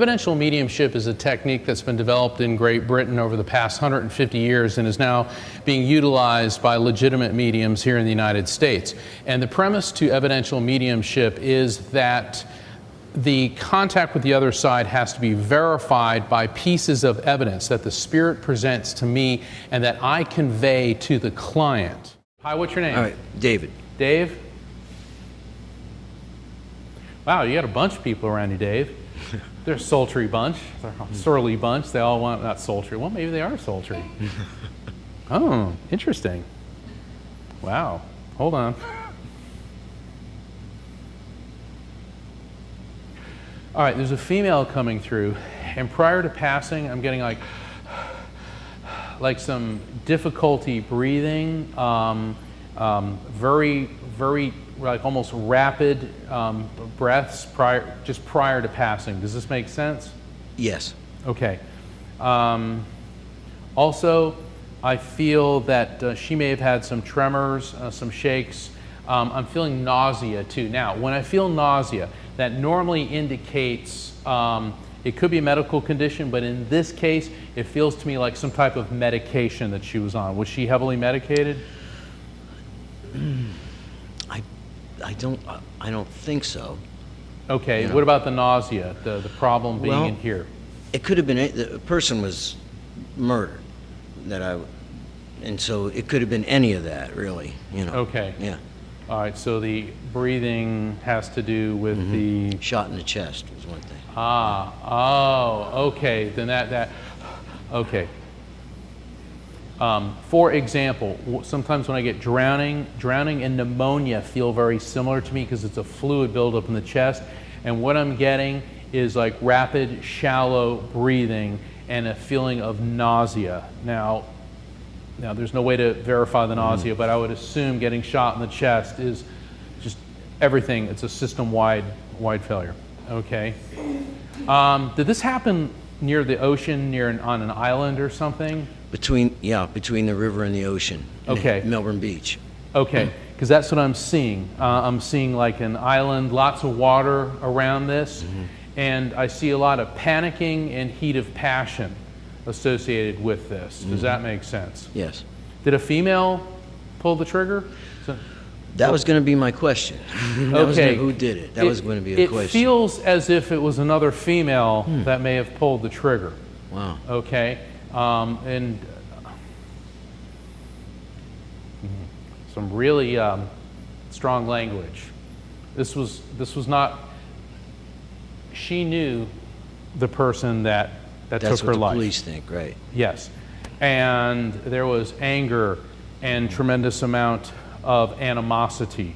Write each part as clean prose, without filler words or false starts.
Evidential mediumship is a technique that's been developed in Great Britain over the past 150 years and is now being utilized by legitimate mediums here in the United States. And the premise to evidential mediumship is that the contact with the other side has to be verified by pieces of evidence that the spirit presents to me and that I convey to the client. Hi, what's your name? All right, David. Dave? Wow, you got a bunch of people around you, Dave. They're a sultry bunch. They're a surly bunch. They all want, not sultry. Well, maybe they are sultry. Oh, interesting. Wow. Hold on. All right, there's a female coming through, and prior to passing, I'm getting like some difficulty breathing, very, like almost rapid breaths just prior to passing. Does this make sense? Yes. Okay. Also, I feel that she may have had some tremors, some shakes. I'm feeling nausea too. Now, when I feel nausea, that normally indicates it could be a medical condition, but in this case, it feels to me like some type of medication that she was on. Was she heavily medicated? I don't think so. Okay. You know. What about the nausea? The problem being in here? It could have been the person was murdered. And so it could have been any of that, really. You know. Okay. Yeah. All right. So the breathing has to do with the shot in the chest was one thing. Oh. Okay. Then that. Okay. For example, sometimes when I get drowning and pneumonia feel very similar to me because it's a fluid buildup in the chest. And what I'm getting is like rapid, shallow breathing and a feeling of nausea. Now there's no way to verify the nausea, but I would assume getting shot in the chest is just everything. It's a system-wide failure. Okay. Did this happen near the ocean, on an island or something? Between the river and the ocean. Okay. Melbourne Beach. Okay, because that's what I'm seeing. I'm seeing like an island, lots of water around this, and I see a lot of panicking and heat of passion associated with this. Does that make sense? Yes. Did a female pull the trigger? That was going to be my question. Okay. Who did it? That was going to be a question. It feels as if it was another female that may have pulled the trigger. Wow. Okay. And some really strong language. This was not. She knew the person that took her life. That's what the police think, right? Yes, and there was anger and tremendous amount of animosity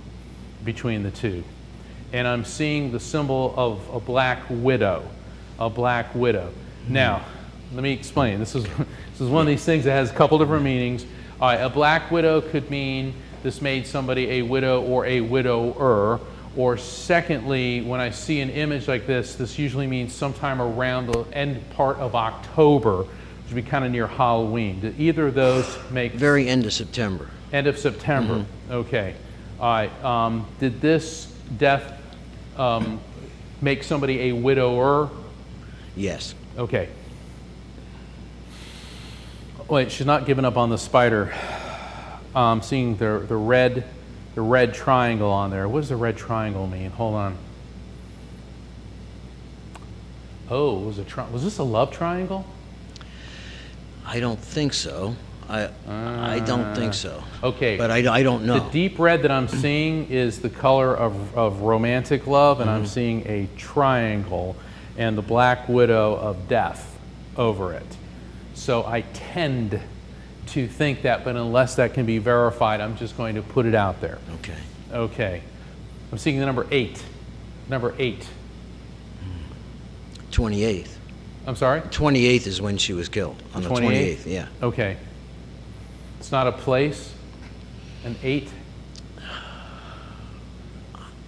between the two. And I'm seeing the symbol of a black widow, Now, let me explain. This is one of these things that has a couple different meanings. All right, a black widow could mean this made somebody a widow or a widower. Or secondly, when I see an image like this usually means sometime around the end part of October, which would be kind of near Halloween. Did either of those make... Very end of September. End of September. Okay. All right. Did this death make somebody a widower? Yes. Okay. Wait, she's not giving up on the spider. Seeing the red triangle on there. What does the red triangle mean? Hold on. Oh, was this a love triangle? I don't think so. I don't think so. Okay. But I don't know. The deep red that I'm seeing is the color of romantic love, and I'm seeing a triangle and the black widow of death over it. So I tend to think that, but unless that can be verified, I'm just going to put it out there. Okay. Okay. I'm seeing the number 8. Number 8. 28th. I'm sorry? 28th is when she was killed. On the 28th, yeah. Okay. It's not a place? An 8?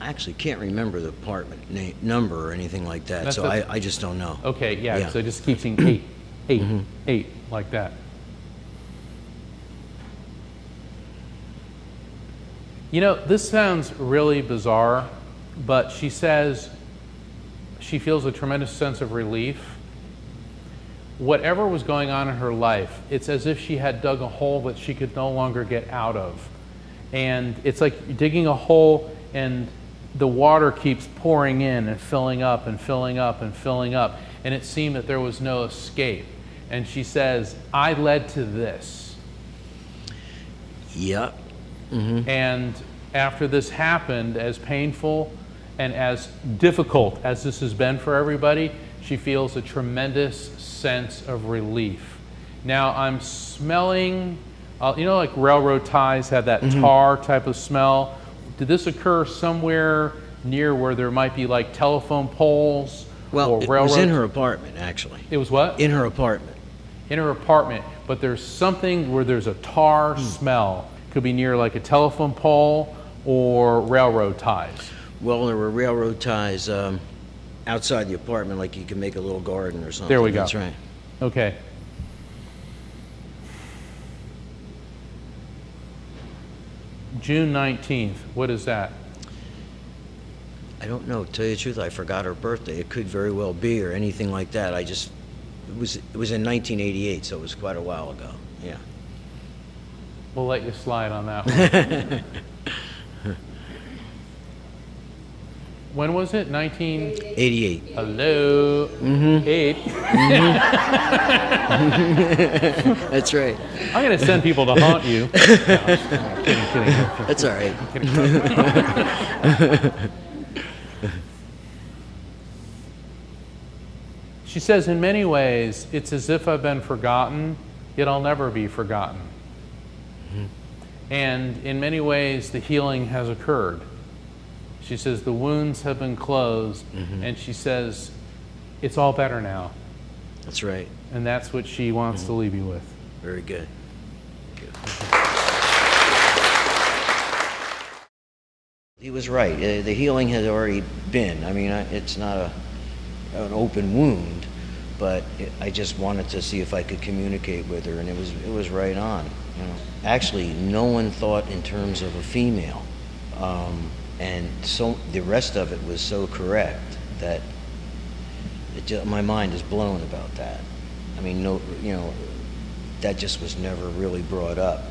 I actually can't remember the apartment number or anything like that, so I just don't know. Okay, yeah, so I just keep seeing 8, 8, 8, like that. You know, this sounds really bizarre, but she says she feels a tremendous sense of relief. Whatever was going on in her life, it's as if she had dug a hole that she could no longer get out of. And it's like digging a hole and the water keeps pouring in and filling up and filling up and filling up. And it seemed that there was no escape. And she says, I led to this. Yep. And after this happened, as painful and as difficult as this has been for everybody, she feels a tremendous sense of relief. Now I'm smelling, you know, like railroad ties have that tar type of smell. Did this occur somewhere near where there might be like telephone poles Well, or it railroad? was in her apartment, actually. It was what? In her apartment. In her apartment, but there's something where there's a tar smell. Could be near like a telephone pole or railroad ties. Well, there were railroad ties outside the apartment, like you could make a little garden or something. There we go. That's right. Okay. June 19th, what is that? I don't know. To tell you the truth, I forgot her birthday. It could very well be or anything like that. It was in 1988, so it was quite a while ago. Yeah. We'll let you slide on that one. When was it? 88. Hello? 8. That's right. I'm going to send people to haunt you. No, kidding. That's all right. She says, in many ways, it's as if I've been forgotten, yet I'll never be forgotten. And in many ways, the healing has occurred. She says, the wounds have been closed, and she says, it's all better now. That's right. And that's what she wants to leave you with. Very good. He was right. The healing had already been. I mean, it's not an open wound, but I just wanted to see if I could communicate with her, and it was right on. You know, actually, no one thought in terms of a female, and so the rest of it was so correct that my mind is blown about that. I mean, no, you know, that just was never really brought up.